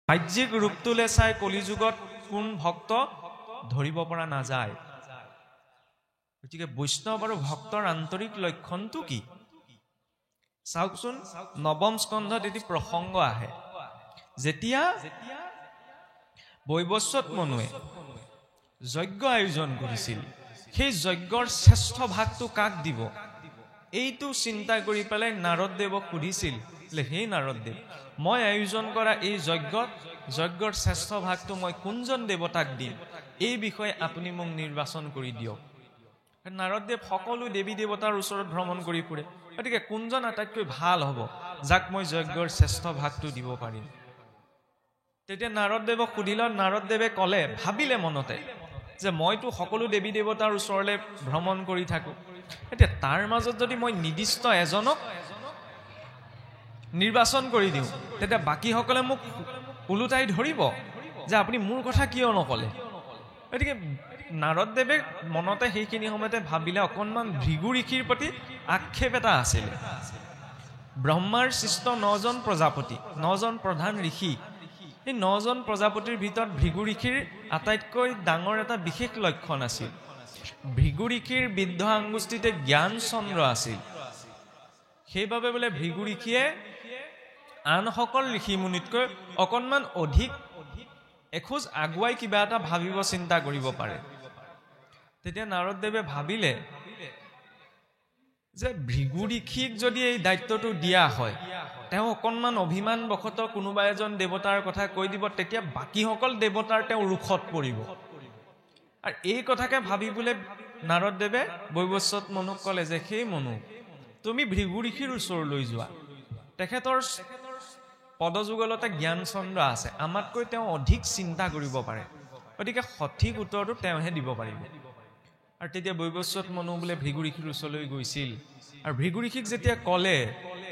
বাহ্যিক ৰূপটোলে চাই কলিযুগত কোন ভক্ত ধৰিব পৰা নাযায়। গতিকে বৈষ্ণৱ আৰু ভক্তৰ আন্তৰিক লক্ষণটো কি? চাওকচোন, নৱম স্কন্ধত এটি প্ৰসংগ আহে। যেতিয়া বৈৱস্বত মনুৱে যজ্ঞ আয়োজন কৰিছিল, সেই যজ্ঞৰ শ্ৰেষ্ঠ ভাগটো কাক দিব এইটো চিন্তা কৰি পেলাই নাৰদদেৱক সুধিছিল যে হে নাৰদদেৱ, মই আয়োজন কৰা এই যজ্ঞৰ শ্ৰেষ্ঠ ভাগটো মই কোনজন দেৱতাক দিম, এই বিষয়ে আপুনি মোক নিৰ্বাচন কৰি দিয়ক। নাৰদদেৱ সকলো দেৱী দেৱতাৰ ওচৰত ভ্ৰমণ কৰি ফুৰে, গতিকে কোনজন আটাইতকৈ ভাল হ'ব যাক মই যজ্ঞৰ শ্ৰেষ্ঠ ভাগটো দিব পাৰিম। তেতিয়া নাৰদদেৱক সুধিল। নাৰদদেৱে ক'লে, ভাবিলে মনতে যে মইতো সকলো দেৱী দেৱতাৰ ওচৰলৈ ভ্ৰমণ কৰি থাকো, এতিয়া তাৰ মাজত যদি মই নিৰ্দিষ্ট এজনক নিৰ্বাচন কৰি দিওঁ তেতিয়া বাকীসকলে মোক ওলোটাই ধৰিব যে আপুনি মোৰ কথা কিয় নকলে। গতিকে নাৰদদেৱে মনতে সেইখিনি সময়তে ভাবিলে অকণমান ভৃগু ঋষিৰ প্ৰতি আক্ষেপ এটা আছিলে। ব্ৰহ্মাৰ সৃষ্ট 9জন প্ৰজাপতি, 9জন প্ৰধান ঋষি, এই 9জন প্ৰজাপতিৰ ভিতৰত ভৃগু ঋষিৰ আটাইতকৈ ডাঙৰ এটা বিশেষ লক্ষণ আছিল। ভৃগু ঋষিৰ বৃদ্ধ আঙ্গুষ্ঠিতে জ্ঞান চন্দ্ৰ আছিল। সেইবাবে বোলে ভৃগু ঋষিয়ে আনসকল ঋষি মুনিতকৈ অকণমান অধিক এখোজ আগুৱাই কিবা এটা ভাবিব চিন্তা কৰিব পাৰে। তেতিয়া নাৰদদেৱে ভাবিলে যে ভৃগু ঋষিক যদি এই দায়িত্বটো দিয়া হয়, তেওঁ অকণমান অভিমান বশতঃ কোনোবা এজন দেৱতাৰ কথা কৈ দিব, তেতিয়া বাকীসকল দেৱতাৰ তেওঁ ৰোষত পৰিব। আৰু এই কথাকে ভাবি বোলে নাৰদদেৱে বৈৱস্বত মনুক ক'লে যে সেই মনু, তুমি ভৃগু ঋষিৰ ওচৰলৈ যোৱা, তেখেতৰ পদযুগলতে জ্ঞান চন্দ্ৰ আছে, আমাতকৈ তেওঁ অধিক চিন্তা কৰিব পাৰে, গতিকে সঠিক উত্তৰটো তেওঁহে দিব পাৰিব। আৰু তেতিয়া বৈৱস্বত মনু বোলে ভৃগু ঋষিৰ ওচৰলৈ গৈছিল। আৰু ভৃগু ঋষিক যেতিয়া ক'লে,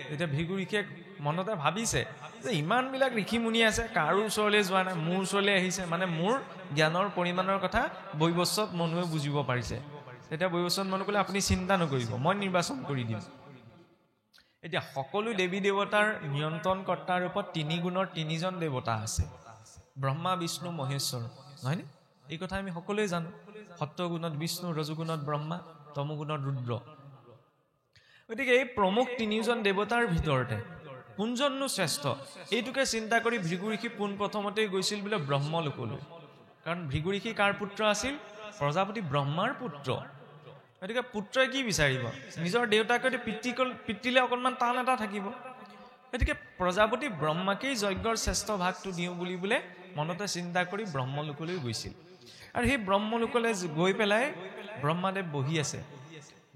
তেতিয়া ভৃগু ঋষিয়ে মনতে ভাবিছে যে ইমানবিলাক ঋষি মুনি আছে, কাৰো ওচৰলৈ যোৱা নাই, মোৰ ওচৰলৈ আহিছে, মানে মোৰ জ্ঞানৰ পৰিমাণৰ কথা বৈৱস্বত মনুৱে বুজিব পাৰিছে। তেতিয়া বৈৱস্বত মনু ক'লে, আপুনি চিন্তা নকৰিব, মই নিৰ্বাচন কৰি দিম। এতিয়া সকলো দেৱী দেৱতাৰ নিয়ন্ত্ৰণ কৰ্তাৰ ৰূপত 3 গুণৰ 3জন দেৱতা আছে, ব্ৰহ্মা বিষ্ণু মহেশ্বৰ, নহয়নে? এই কথা আমি সকলোৱে জানো। সত্যগুণত বিষ্ণু, ৰজগুণত ব্ৰহ্মা, তমগুণত ৰুদ্ৰ। গতিকে এই প্ৰমুখ 3জন দেৱতাৰ ভিতৰতে কোনজননো শ্ৰেষ্ঠ, এইটোকে চিন্তা কৰি ভৃগু ঋষি পোনপ্ৰথমতেই গৈছিল বোলে ব্ৰহ্মলোকলৈ। কাৰণ ভৃগু ঋষি কাৰ পুত্ৰ আছিল? প্ৰজাপতি ব্ৰহ্মাৰ পুত্ৰ। গতিকে পুত্ৰই কি বিচাৰিব? নিজৰ দেউতাকে পিতৃলে অকণমান টান এটা থাকিব। গতিকে প্ৰজাপতি ব্ৰহ্মাকেই যজ্ঞৰ শ্ৰেষ্ঠ ভাগটো দিওঁ বুলি বোলে মনতে চিন্তা কৰি ব্ৰহ্মলোকলৈ গৈছিল। আৰু সেই ব্ৰহ্মলোকলৈ গৈ পেলাই ব্ৰহ্মাদেৱ বহি আছে,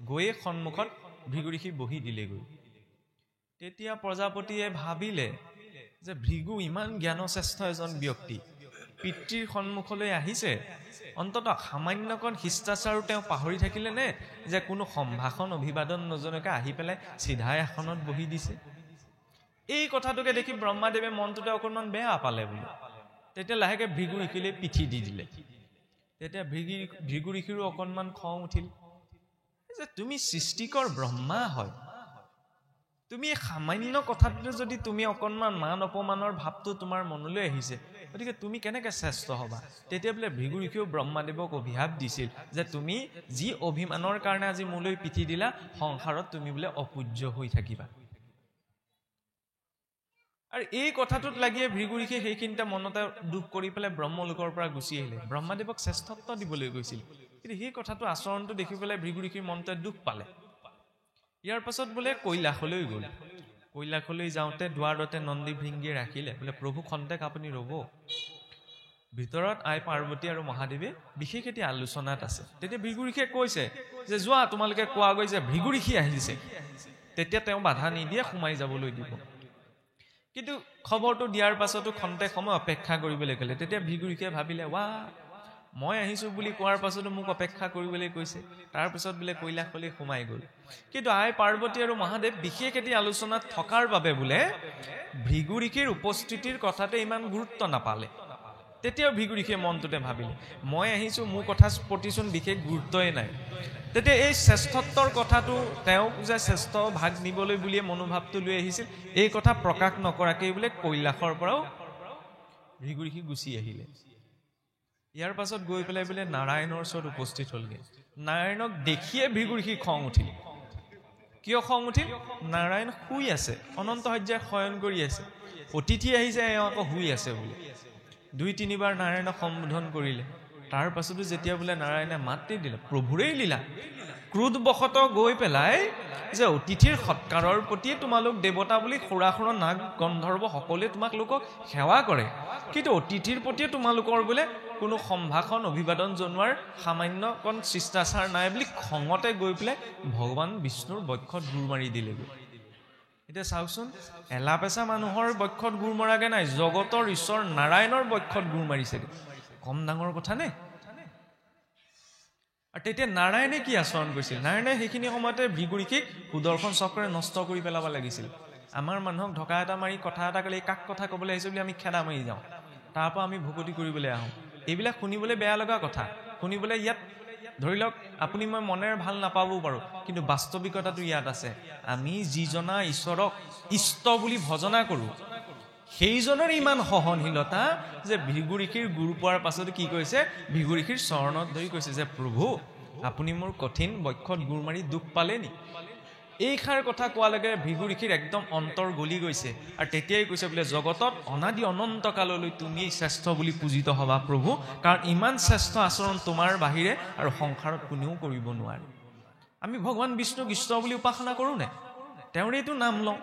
গৈয়ে সন্মুখত ভৃগু ঋষি বহি দিলেগৈ। তেতিয়া প্ৰজাপতিয়ে ভাবিলে যে ভৃগু ইমান জ্ঞানশ্ৰেষ্ঠ এজন ব্যক্তি, পিতৃৰ সন্মুখলৈ আহিছে, অন্ততঃ সামান্যকণ শিষ্টাচাৰো তেওঁ পাহৰি থাকিলে নে, যে কোনো সম্ভাষণ অভিবাদন নজনাকে আহি পেলাই চিধাই আসনত বহি দিছে। এই কথাটোকে দেখি ব্ৰহ্মাদেৱে মনটোতে অকণমান বেয়া পালে বোলে। তেতিয়া লাহেকে ভৃগু ঋষিলৈ পিঠি দি দিলে। তেতিয়া ভৃগু ঋষিৰো অকণমান খং উঠিল যে তুমি সৃষ্টিকৰ ব্ৰহ্মা হয়, তুমি সামান্য কথাটোতে যদি তুমি অকণমান মান অপমানৰ ভাৱটো তোমাৰ মনলৈ আহিছে, গতিকে তুমি কেনেকে শ্ৰেষ্ঠ হবা? তেতিয়া বোলে ভৃগু ঋষিও ব্ৰহ্মাদেৱক অভিশাপ দিছিল যে তুমি যি অভিমানৰ কাৰণে আজি মোলৈ পিঠি দিলা, সংসাৰত তুমি বোলে অপূজ্য হৈ থাকিবা। আৰু এই কথাটোত লাগিয়ে ভৃগু ঋষি সেইখিনিতে মনতে দুখ কৰি পেলাই ব্ৰহ্মলোকৰ পৰা গুচি আহিলে। ব্ৰহ্মাদেৱক শ্ৰেষ্ঠত্ব দিবলৈ গৈছিল, কিন্তু সেই কথাটো আচৰণটো দেখি পেলাই ভৃগু ঋষিৰ মনতে দুখ পালে। ইয়াৰ পাছত বোলে কৈলাশলৈ গ'ল। কৈলাশলৈ যাওঁতে দুৱাৰতে নন্দী ভৃংগীয়ে ৰাখিলে, বোলে প্ৰভু খন্তেক আপুনি ৰ'ব। ভিতৰত আই পাৰ্বতী আৰু মহাদেৱে বিশেষ এটি আলোচনাত আছে। তেতিয়া ভৃগু ঋষিয়ে কৈছে যে যোৱা, তোমালোকে কোৱা গৈছে ভৃগু ঋষি আহিছে। তেতিয়া তেওঁ বাধা নিদিয়ে, সোমাই যাবলৈ দিব। কিন্তু খবৰটো দিয়াৰ পাছতো খন্তেক সময় অপেক্ষা কৰিবলৈ ক'লে। তেতিয়া ভৃগু ঋষিয়ে ভাবিলে, মই আহিছোঁ বুলি কোৱাৰ পাছতো মোক অপেক্ষা কৰিবলৈ কৈছে। তাৰপিছত বোলে কৈলাশলৈ সোমাই গ'ল। কিন্তু আই পাৰ্বতী আৰু মহাদেৱ বিশেষ এটি আলোচনাত থকাৰ বাবে বোলে ভৃগু ঋষিৰ উপস্থিতিৰ কথাতে ইমান গুৰুত্ব নাপালে। তেতিয়াও ভৃগু ঋষিয়ে মনটোতে ভাবিলে, মই আহিছোঁ, মোৰ কথা প্ৰতিচোন বিশেষ গুৰুত্বই নাই। তেতিয়া এই শ্ৰেষ্ঠত্বৰ কথাটো তেওঁক যে শ্ৰেষ্ঠ ভাগ নিবলৈ বুলিয়ে মনোভাৱটো লৈ আহিছিল, এই কথা প্ৰকাশ নকৰাকেই বোলে কৈলাশৰ পৰাও ভিগুৰিষি গুচি আহিলে ইয়াৰ পাছত গৈ পেলাই বোলে নাৰায়ণৰ ওচৰত উপস্থিত হ'লগে নাৰায়ণক দেখিয়ে ভিগুৰিষি খং উঠিল কিয় খং উঠিল নাৰায়ণ শুই আছে অনন্ত শয্যাত শয়ন কৰি আছে অতিথি আহিছে এওঁ আকৌ শুই আছে বোলে 2-3 বাৰ নাৰায়ণক সম্বোধন কৰিলে তাৰ পাছতো যেতিয়া বোলে নাৰায়ণে মাত দিলে প্ৰভুৰেই লীলা ক্ৰোধবশত গৈ পেলাই যে অতিথিৰ সৎকাৰৰ প্ৰতি তোমালোক দেৱতা বুলি খুৰা নাগ গন্ধৰ্ব সকলোৱে তোমালোকক সেৱা কৰে কিন্তু অতিথিৰ প্ৰতি তোমালোকৰ বোলে কোনো সম্ভাষণ অভিবাদন জনোৱাৰ সামান্য কণ শিষ্টাচাৰ নাই বুলি খঙতে গৈ পেলাই ভগৱান বিষ্ণুৰ বক্ষত গুৰ মাৰি দিলেগৈ এতিয়া চাওকচোন এলাপেচা মানুহৰ বক্ষত গুৰ মৰাগে নাই জগতৰ ঈশ্বৰ নাৰায়ণৰ বক্ষত গুৰ মাৰিছেগে কম ডাঙৰ কথা নে আৰু তেতিয়া নাৰায়ণে কি আচৰণ কৰিছিল নাৰায়ণে সেইখিনি সময়তে ভিগুৰিষিক সুদৰ্শন চক্ৰে নষ্ট কৰি পেলাব লাগিছিল আমাৰ মানুহক ঢকা এটা মাৰি কথা এটা ক'লে কাক কথা ক'বলৈ আহিছে বুলি আমি খেদা মাৰি যাওঁ তাৰ পৰা আমি ভুকতি কৰিবলৈ আহোঁ এইবিলাক শুনিবলৈ বেয়া লগা কথা শুনিবলৈ ইয়াত ধৰি লওক আপুনি মই মনেৰে ভাল নাপাবও পাৰোঁ কিন্তু বাস্তৱিকতাটো ইয়াত আছে আমি যিজনা ঈশ্বৰক ইষ্ট বুলি ভজনা কৰোঁ সেইজনৰ ইমান সহনশীলতা যে ভিগুৰিষিৰ গুৰু পোৱাৰ পাছত কি কৈছে ভিগুৰিষিৰ চৰণত ধৰি কৈছে যে প্ৰভু আপুনি মোৰ কঠিন বক্ষত গুৰ মাৰি দুখ পালে নি এইষাৰ কথা কোৱালৈকে ভিগুৰিষিৰ একদম অন্তৰ গলি গৈছে আৰু তেতিয়াই কৈছে বোলে জগতত অনাদি অনন্ত কাললৈ তুমি শ্ৰেষ্ঠ বুলি পূজিত হবা প্ৰভু কাৰণ ইমান শ্ৰেষ্ঠ আচৰণ তোমাৰ বাহিৰে আৰু সংসাৰত কোনেও কৰিব নোৱাৰে আমি ভগৱান বিষ্ণুক ইষ্ট বুলি উপাসনা কৰোঁ নে তেওঁৰেইটো নাম লওঁ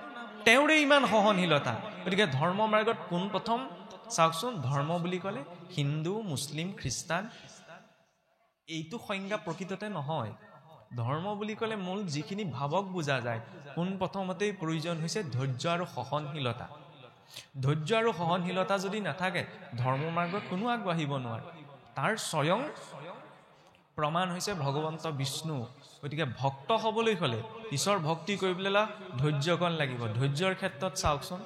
তেওঁৰে ইমান সহনশীলতা গতিকে ধৰ্ম মাৰ্গত পোন প্ৰথম চাওকচোন ধৰ্ম বুলি ক'লে হিন্দু মুছলিম খ্ৰীষ্টান এইটো সংজ্ঞা প্ৰকৃততে নহয় ধৰ্ম বুলি ক'লে মূল যিখিনি ভাৱক বুজা যায় পোন প্ৰথমতেই প্ৰয়োজন হৈছে ধৈৰ্য আৰু সহনশীলতা ধৈৰ্য আৰু সহনশীলতা যদি নাথাকে ধৰ্ম মাৰ্গত কোনো আগবাঢ়িব নোৱাৰে তাৰ স্বয়ং প্ৰমাণ হৈছে ভগৱন্ত বিষ্ণু গতিকে ভক্ত হ'বলৈ হ'লে ঈশ্বৰ ভক্তি কৰিবলৈ ধৈৰ্যকণ লাগিব ধৈৰ্যৰ ক্ষেত্ৰত চাওকচোন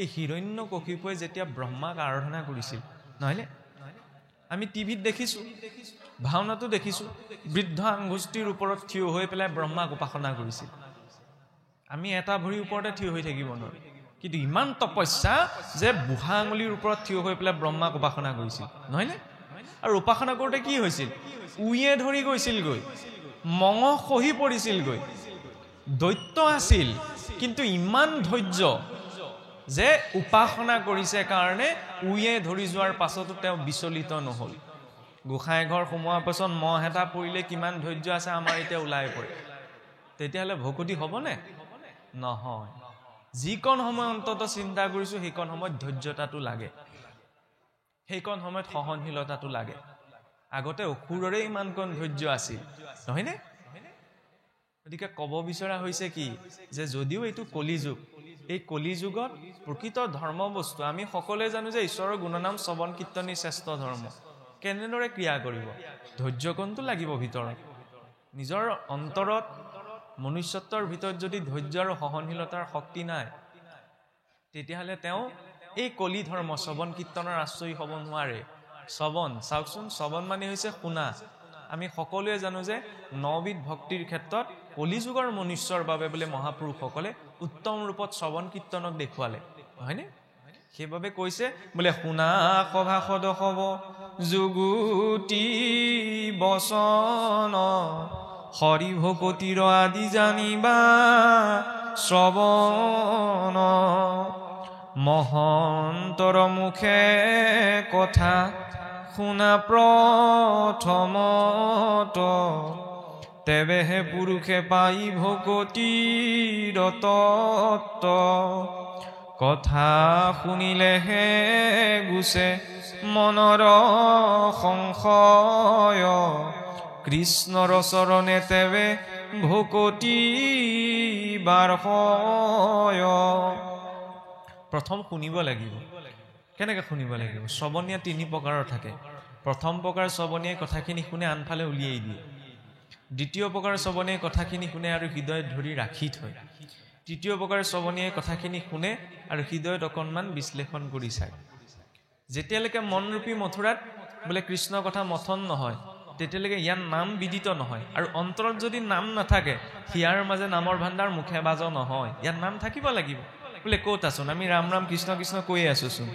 এই হিৰণ্যকশিপুৱে যেতিয়া ব্ৰহ্মাক আৰাধনা কৰিছিল নহয়নে আমি টিভিত দেখিছোঁ ভাওনাটো দেখিছোঁ বৃদ্ধ আঙ্গুষ্ঠিৰ ওপৰত থিয় হৈ পেলাই ব্ৰহ্মাক উপাসনা কৰিছিল আমি এটা ভৰিৰ ওপৰতে থিয় হৈ থাকিব নোৱাৰোঁ কিন্তু ইমান তপস্যা যে বুঢ়া আঙুলিৰ ওপৰত থিয় হৈ পেলাই ব্ৰহ্মাক উপাসনা কৰিছিল নহয়নে আৰু উপাসনা কৰোঁতে কি হৈছিল উইয়ে ধৰি গৈছিলগৈ মঙহ খহি পৰিছিলগৈ দৈত্য আছিল কিন্তু ইমান ধৈৰ্য যে উপাসনা কৰিছে কাৰণে উইয়ে ধৰি যোৱাৰ পাছতো তেওঁ বিচলিত নহ'ল গোসাঁই ঘৰ সোমোৱাৰ পাছত মহ এটা পৰিলে কিমান ধৈৰ্য আছে আমাৰ এতিয়া ওলাই পৰে তেতিয়াহ'লে ভকতি হ'বনে নহয় যিকণ সময় অন্তত চিন্তা কৰিছোঁ সেইকণ সময়ত ধৈৰ্যতাটো লাগে সেইকণ সময়ত সহনশীলতাটো লাগে আগতে অসুৰৰে ইমানকণ ধৈৰ্য আছিল নহয়নে গতিকে ক'ব বিচৰা হৈছে কি যে যদিও এইটো কলিযুগ এই কলিযুগত প্ৰকৃত ধৰ্ম বস্তু আমি সকলোৱে জানো যে ঈশ্বৰৰ গুণনাম শ্ৰৱণ কীৰ্তনেই শ্ৰেষ্ঠ ধৰ্ম কেনেদৰে ক্ৰিয়া কৰিব ধৈৰ্যকণটো লাগিব ভিতৰত নিজৰ অন্তৰত মনুষ্যত্বৰ ভিতৰত যদি ধৈৰ্য আৰু সহনশীলতাৰ শক্তি নাই তেতিয়াহ'লে তেওঁ এই কলি ধৰ্ম শ্ৰৱণ কীৰ্তনৰ আশ্ৰয়ী হ'ব নোৱাৰে শ্ৰৱণ চাওকচোন শ্ৰৱণ মানে হৈছে শুনা আমি সকলোৱে জানো যে 9 বিধ ভক্তিৰ ক্ষেত্ৰত কলিযুগৰ মনুষ্যৰ বাবে বোলে মহাপুৰুষসকলে উত্তম ৰূপত শ্ৰৱণ কীৰ্তনক দেখুৱালে হয়নে সেইবাবে কৈছে বোলে শুনা সভা সদসব যুগুটি বচন হৰি ভকতিৰ আদি জানিবা শ্ৰৱণ মহন্তৰ মুখে কথা শুনা প্ৰথমত তেবেহে পুৰুষে পাই ভকতিৰ তত্ত্ব কথা শুনিলেহে গুছে মনৰ সংশয় কৃষ্ণৰ চৰণে তেবে ভকতি বাৰশয় প্ৰথম শুনিব লাগিব কেনেকৈ শুনিব লাগিব শ্ৰৱণীয়া 3 প্ৰকাৰৰ থাকে প্ৰথম প্ৰকাৰ শ্ৰৱণীয়ে কথাখিনি শুনে আনফালে উলিয়াই দিয়ে দ্বিতীয় প্ৰকাৰ শ্ৰৱণীয়ে কথাখিনি শুনে আৰু হৃদয়ত ধৰি ৰাখি থয় তৃতীয় প্ৰকাৰ শ্ৰৱণীয়ে কথাখিনি শুনে আৰু হৃদয়ত অকণমান বিশ্লেষণ কৰি চায় যেতিয়ালৈকে মনৰূপী মথুৰাত বোলে কৃষ্ণৰ কথা মথন নহয় তেতিয়ালৈকে ইয়াৰ নাম বিদিত নহয় আৰু অন্তৰত যদি নাম নাথাকে হিয়াৰ মাজে নামৰ ভাণ্ডাৰ মুখে বাজ নহয় ইয়াৰ নাম থাকিব লাগিব বোলে ক'ত আছোন আমি ৰাম ৰাম কৃষ্ণ কৃষ্ণ কৈয়ে আছোচোন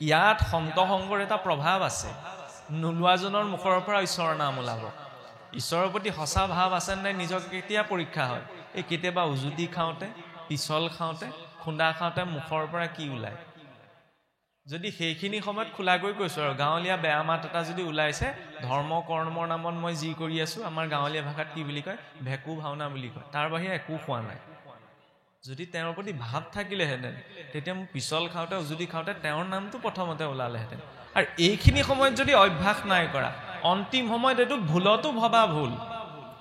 ইয়াত সন্ত সংগৰ এটা প্ৰভাৱ আছে নোলোৱাজনৰ মুখৰ পৰা ঈশ্বৰৰ নাম ওলাব ঈশ্বৰৰ প্ৰতি সঁচা ভাৱ আছে নাই নিজক কেতিয়া পৰীক্ষা হয় এই কেতিয়াবা উজুতি খাওঁতে পিছল খাওঁতে খুন্দা খাওঁতে মুখৰ পৰা কি ওলায় যদি সেইখিনি সময়ত খোলাকৈ কৈছো আৰু গাঁৱলীয়া বেয়া মাত এটা যদি ওলাইছে ধৰ্ম কৰ্মৰ নামত মই যি কৰি আছো আমাৰ গাঁৱলীয়া ভাষাত কি বুলি কয় ভেকু ভাওনা বুলি কয় তাৰ বাহিৰে একো খোৱা নাই যদি তেওঁৰ প্ৰতি ভাৱ থাকিলেহেঁতেন তেতিয়া মোক পিছল খাওঁতে উজুতি খাওঁতে তেওঁৰ নামটো প্ৰথমতে ওলালেহেঁতেন আৰু এইখিনি সময়ত যদি অভ্যাস নাই কৰা অন্তিম সময়ত এইটো ভুলতো ভবা ভুল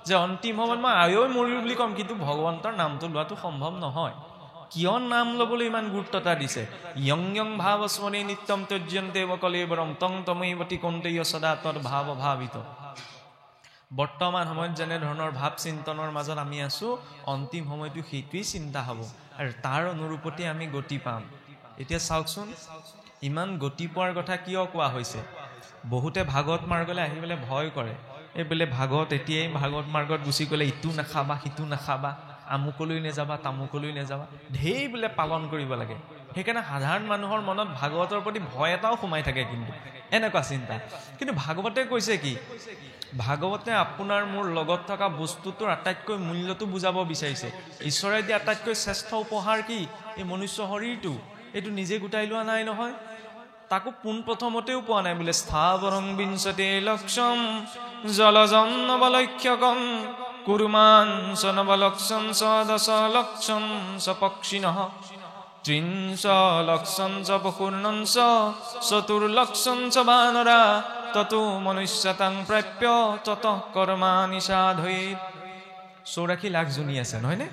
যে অন্তিম সময়ত মই আয়ৈ মৰিলো বুলি ক'ম কিন্তু ভগৱন্তৰ নামটো লোৱাটো সম্ভৱ নহয় কিয় নাম ল'বলৈ ইমান গুৰুত্বতা দিছে ইয়ং ইয়ং ভাৱ স্মৰণে নিত্যম তজ্যন্তে কলেবৰম তং তমৈবতি কন্তেয় সদা তৎ ভাৱ ভাবিত বৰ্তমান সময়ত যেনে ধৰণৰ ভাৱ চিন্তনৰ মাজত আমি আছো অন্তিম সময়টো সেইটোৱেই চিন্তা হ'ব আৰু তাৰ অনুৰূপতে আমি গতি পাম এতিয়া চাওকচোন ইমান গতি পোৱাৰ কথা কিয় কোৱা হৈছে বহুতে ভাগৱত মাৰ্গলৈ আহিবলৈ ভয় কৰে এই বোলে ভাগৱত এতিয়াই ভাগৱত মাৰ্গত গুচি গ'লে ইটো নাখাবা সিটো নাখাবা আমুকলৈ নেযাবা তামুকলৈ নেযাবা ঢেৰ বোলে পালন কৰিব লাগে সেইকাৰণে সাধাৰণ মানুহৰ মনত ভাগৱতৰ প্ৰতি ভয় এটাও সোমাই থাকে কিন্তু এনেকুৱা চিন্তা কিন্তু ভাগৱতে কৈছে কি ভাগৱতে আপোনাৰ মোৰ লগত থকা বস্তুটোৰ আটাইতকৈ মূল্যটো বুজাব বিচাৰিছে ঈশ্বৰে দিয়া আটাইতকৈ শ্ৰেষ্ঠ উপহাৰ কি এই মনুষ্য শৰীৰটো এইটো নিজে গোটাই লোৱা নাই নহয় তাকো পোন প্ৰথমতেও পোৱা নাই বোলে স্থাবৰং বিংশতে লক্ষম জলজম নবলক্ষ্যকম কুৰুমান সনবলক্ষম সদশ লক্ষম সপক্ষিণঃ ত্ৰিংশ লক্ষম চ পশুৰ্ণঞ্চ চতুৰ্লক্ষম চ বানৰা ততো মনুষ্যতাং প্ৰাপ্য ততঃ কৰ্মাণি সাধয়েৎ 84 লাখ জনী আছে নহয়নে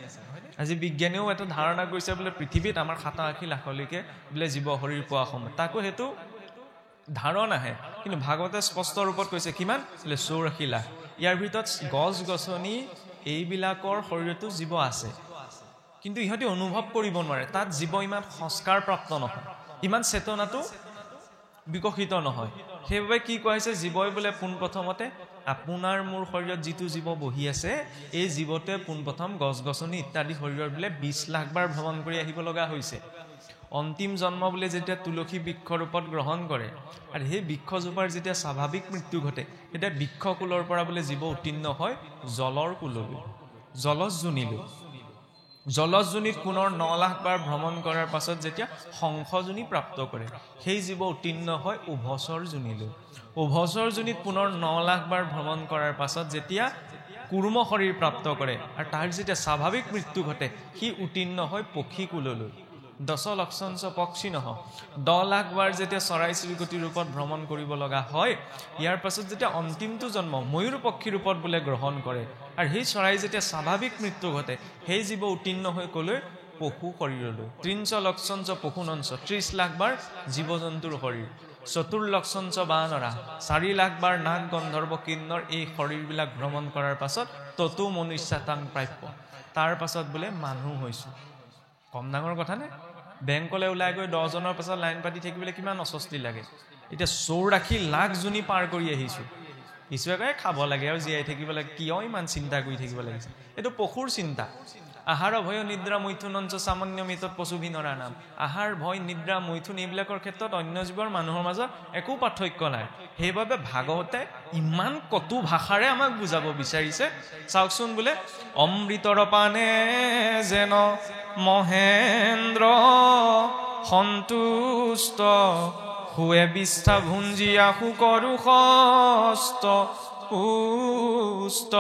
আজি বিজ্ঞানীও এটা ধাৰণা কৰিছে বোলে পৃথিৱীত আমাৰ 87 লাখলৈকে বোলে জীৱ শৰীৰ পোৱা সময় তাকো হেতু ধাৰণা আহে কিন্তু ভাগৱতে স্পষ্ট ৰূপত কৈছে কিমান বোলে 84 লাখ ইয়াৰ ভিতৰত গছ গছনি এইবিলাকৰ শৰীৰতো জীৱ আছে কিন্তু ইহঁতে অনুভৱ কৰিব নোৱাৰে তাত জীৱ ইমান সংস্কাৰ প্ৰাপ্ত নহয় ইমান চেতনাটো বিকশিত নহয় সেইবাবে কি কৈছে জীৱই বোলে পোন প্ৰথমতে আপোনাৰ মোৰ শৰীৰত যিটো জীৱ বহি আছে এই জীৱতে পোন প্ৰথম গছ গছনি ইত্যাদি শৰীৰৰ বোলে 20 লাখ বাৰ ভ্ৰমণ কৰি আহিব লগা হৈছে অন্তিম জন্ম বোলে যেতিয়া তুলসী বৃক্ষ ৰূপত গ্ৰহণ কৰে আৰু সেই বৃক্ষজোপাৰ যেতিয়া স্বাভাৱিক মৃত্যু ঘটে তেতিয়া বৃক্ষকুলৰ পৰা বোলে জীৱ উত্তীৰ্ণ হয় জলৰ কুললৈ জলজজনীলৈ জলজজনীত পুনৰ 9 লাখ বাৰ ভ্ৰমণ কৰাৰ পাছত যেতিয়া শংখজনী প্ৰাপ্ত কৰে সেই জীৱ উত্তীৰ্ণ হয় উভচৰ জনীলৈ উভচৰ জনীত পুনৰ 9 লাখ বাৰ ভ্ৰমণ কৰাৰ পাছত যেতিয়া কুৰ্ম শৰীৰ প্ৰাপ্ত কৰে আৰু তাৰ যেতিয়া স্বাভাৱিক মৃত্যু ঘটে সি উত্তীৰ্ণ হয় পক্ষী কুললৈ 10 লক্ষম চ পক্ষিণঃ 10 লাখ বাৰ যেতিয়া চৰাই চিৰিকটি ৰূপত ভ্ৰমণ কৰিব লগা হয় ইয়াৰ পাছত যেতিয়া অন্তিমটো জন্ম ময়ূৰ পক্ষী ৰূপত বোলে গ্ৰহণ কৰে আৰু সেই চৰাই যেতিয়া স্বাভাৱিক মৃত্যু ঘটে সেই জীৱ উত্তীৰ্ণ হৈ কলৈ পশু শৰীৰলৈ 30 লক্ষম চ পশুনঞ্চ 30 লাখ বাৰ জীৱ জন্তুৰ শৰীৰ চতুৰ্লক্ষম চ বানৰা 4 লাখ বাৰ নাগ গন্ধৰ্ব কিন্নৰ এই শৰীৰবিলাক ভ্ৰমণ কৰাৰ পাছত ততো মনুষ্যতাং প্ৰাপ্য তাৰ পাছত বোলে মানুহ হৈছো কম ডাঙৰ কথা নে বেংকলৈ ওলাই গৈ 10 জনৰ পাছত লাইন পাতি থাকিবলৈ কিমান অস্বস্তি লাগে এতিয়া 84 লাখ জনী পাৰ কৰি আহিছো ঈশ্বৰে খাব লাগে আৰু জীয়াই থাকিব লাগে কিয় ইমান চিন্তা কৰি থাকিব লাগিছে এইটো পশুৰ চিন্তা আহাৰ ভয় নিদ্ৰা মৈথুনঞ্চ সামান্যমিতত পশুভিনৰা নাম আহাৰ ভয় নিদ্ৰা মৈথুন এইবিলাকৰ ক্ষেত্ৰত অন্য জীৱৰ মানুহৰ মাজত একো পাৰ্থক্য নাই সেইবাবে ভাগৱতে ইমান কটু ভাষাৰে আমাক বুজাব বিচাৰিছে চাওকচোন বোলে অমৃতৰ পানে যেন মহেন্দ্ৰ সন্তুষ্ট হুৱে বিষ্ঠা ভুঞ্জিয়া সুকৰু হস্ত পুষ্ট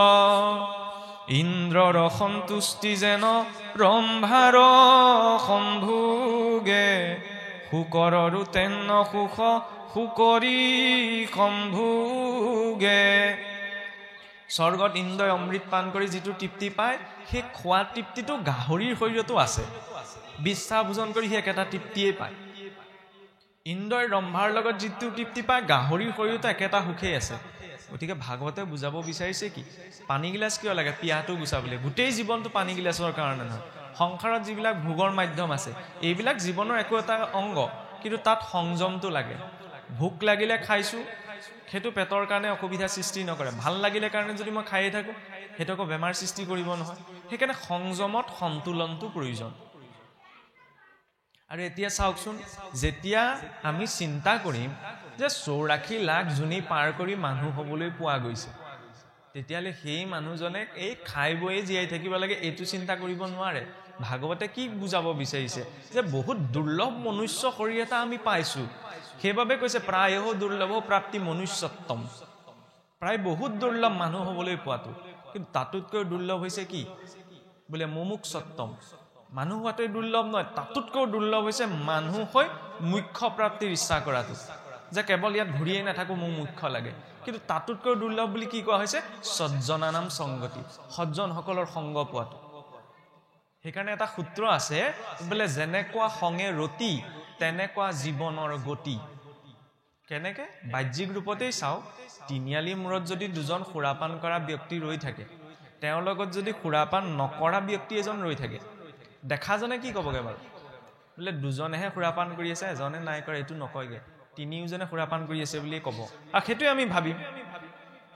ইন্দ্ৰৰ সন্তুষ্টি যেন ৰম্ভাৰ সম্ভোগে শুকৰৰো তেন্ন সুখ শুকৰি সম্ভোগে স্বৰ্গত ইন্দ্ৰই অমৃত পান কৰি যিটো তৃপ্তি পায় সেই খোৱা তৃপ্তিটো গাহৰিৰ শৰীৰতো আছে বিষ্ঠা ভোজন কৰি সেই একেটা তৃপ্তিয়ে পায় ইন্দ্ৰই ৰম্ভাৰ লগত যিটো তৃপ্তি পায় গাহৰিৰ শৰীৰতো একেটা সুখেই আছে গতিকে ভাগৱতে বুজাব বিচাৰিছে কি পানী গিলাচ কিয় লাগে পিয়াটো গুচাবলৈ গোটেই জীৱনটো পানী গিলাচৰ কাৰণে নহয় সংসাৰত যিবিলাক ভোগৰ মাধ্যম আছে এইবিলাক জীৱনৰ একো এটা অংগ কিন্তু তাত সংযমটো লাগে ভোক লাগিলে খাইছো সেইটো পেটৰ কাৰণে অসুবিধা সৃষ্টি নকৰে ভাল লাগিলে কাৰণে যদি মই খাইয়ে থাকো হেতক বেমাৰ সৃষ্টি কৰিব নহয় সেইকাৰণে সংযমত সন্তুলনটো প্ৰয়োজন আৰু এতিয়া চাওকচোন যেতিয়া আমি চিন্তা কৰিম যে 84 লাখ জুনি পাৰ কৰি মানুহ হ'বলৈ পোৱা গৈছে তেতিয়ালে সেই মানুহজনে এই খাই বৈ জীয়াই থাকিব লাগে এইটো চিন্তা কৰিব নোৱাৰে ভাগৱতে কি বুজাব বিচাৰিছে যে বহুত দুৰ্লভ মনুষ্য শৰীৰ এটা আমি পাইছো সেইবাবে কৈছে প্ৰায়হ দুৰ্লভ প্ৰাপ্তি মনুষ্যত্তম প্ৰায় বহুত দুৰ্লভ মানুহ হ'বলৈ পোৱাটো কিন্তু তাতোতকৈ দুৰ্লভ হৈছে কি বোলে মুমুক্ষত্তম মানুহ হোৱাটোৱে দুৰ্লভ নহয় তাতোতকৈ দুৰ্লভ হৈছে মানুহ হৈ মুখ্য প্ৰাপ্তিৰ ইচ্ছা কৰাটো যে কেৱল ইয়াত ঘূৰিয়ে নাথাকো মোৰ মুখ্য লাগে কিন্তু তাতোতকৈ দুৰ্লভ বুলি কি কোৱা হৈছে সজ্জনানাম সংগতি সজ্জনসকলৰ সংগ পোৱাটো সেইকাৰণে এটা সূত্ৰ আছে বোলে যেনেকুৱা সংগে ৰতি তেনেকুৱা জীৱনৰ গতি কেনেকে বাহ্যিক ৰূপতেই চাও তিনিআলি মূৰত যদি দুজন খুৰাপান কৰা ব্যক্তি ৰৈ থাকে তেওঁৰ লগত যদি খুৰাপান নকৰা ব্যক্তি এজন ৰৈ থাকে দেখাজনে কি কবগে বাৰু বোলে দুজনেহে খুৰাপান কৰি আছে এজনে নাই কৰে এইটো নকয়গে তিনিওজনে খুৰাপান কৰি আছে বুলি ক'ব আৰু সেইটোৱে আমি ভাবিম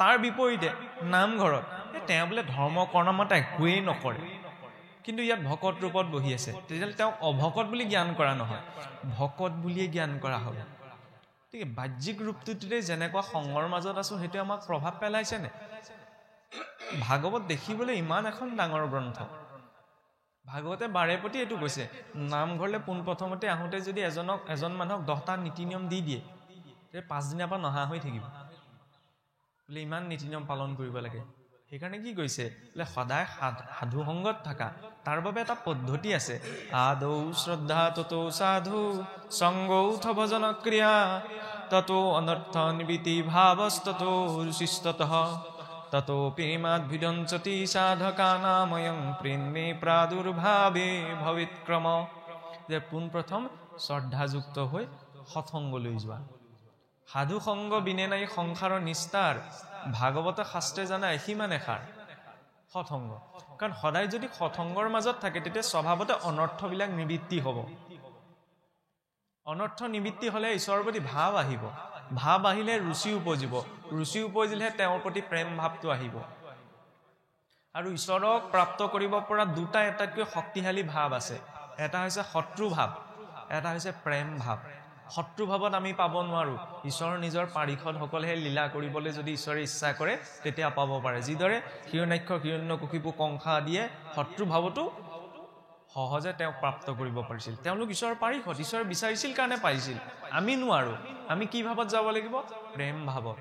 তাৰ বিপৰীতে নামঘৰত তেওঁ বোলে ধৰ্ম কৰ্মমতে একোৱেই নকৰে কিন্তু ইয়াত ভকত ৰূপত বহি আছে তেতিয়াহ'লে তেওঁক অভকত বুলি জ্ঞান কৰা নহয় ভকত বুলিয়ে জ্ঞান কৰা হ'ব ঠিক বাহ্যিক ৰূপটোতে যেনেকুৱা সংগৰ মাজত আছো সেইটো আমাক প্ৰভাৱ পেলাইছে নে ভাগৱত দেখিবলৈ ইমান এখন ডাঙৰ গ্ৰন্থ ভাগৱতে বাৰে প্ৰতি এইটো কৈছে নামঘৰলে পোনপ্ৰথমতে আহোঁতে যদি এজন মানুহক 10টা নীতি নিয়ম দি দিয়ে তেতিয়া 5 দিনৰ পৰা নহা হৈ থাকিব বোলে ইমান নীতি নিয়ম পালন কৰিব লাগে সেইকাৰণে কি কৈছে বোলে সদায় সাধু সংগত থাকা তাৰ বাবে এটা পদ্ধতি আছে আদৌ শ্ৰদ্ধা ততো সাধু সংগৌথ ভজন ক্ৰিয়া ততো অনৰ্থ নিবৃত্তি ভাবস্ততো ৰুচিস্ততঃ ততো প্ৰেমাদ্ভিদঞ্চতি সাধকানাময়ং প্ৰেমে প্ৰাদুৰ্ভাৱে ভবিতক্ৰম যে পোনপ্ৰথম শ্ৰদ্ধাযুক্ত হৈ সৎসংগলৈ যোৱা সাধু সংগ বিনে নাই সংসাৰৰ নিস্তাৰ ভাগৱত শাস্ত্ৰে জানাই সিমানে সাৰ সৎসংগ কাৰণ সদায় যদি সৎসংগৰ মাজত থাকে তেতিয়া স্বভাৱতে অনৰ্থবিলাক নিবৃত্তি হ'ব অনৰ্থ নিবৃত্তি হলে ঈশ্বৰৰ প্ৰতি ভাৱ আহিব ভাৱ আহিলে ৰুচি উপজিব ৰুচি উপজিলে তেওঁৰ প্ৰতি প্ৰেম ভাৱটো আহিব আৰু ঈশ্বৰক প্ৰাপ্ত কৰিব পৰা দুটা এটাতকৈ শক্তিশালী ভাৱ আছে এটা হৈছে শত্ৰু ভাৱ এটা হৈছে প্ৰেম ভাৱ শত্ৰু ভাৱত আমি পাব নোৱাৰো ঈশ্বৰৰ নিজৰ পাৰিষদ সকলেহে লীলা কৰিবলৈ যদি ঈশ্বৰে ইচ্ছা কৰে তেতিয়া পাব পাৰে যিদৰে হিৰণ্যাক্ষ হিৰণ্যকশিপু কংসা দিয়ে শত্ৰু ভাৱটো সহজে তেওঁ প্ৰাপ্ত কৰিব পাৰিছিল তেওঁলোক ঈশ্বৰৰ পাৰিষদ ঈশ্বৰে বিচাৰিছিল কাৰণে পাইছিল আমি নোৱাৰো আমি কি ভাৱত যাব লাগিব প্ৰেম ভাৱত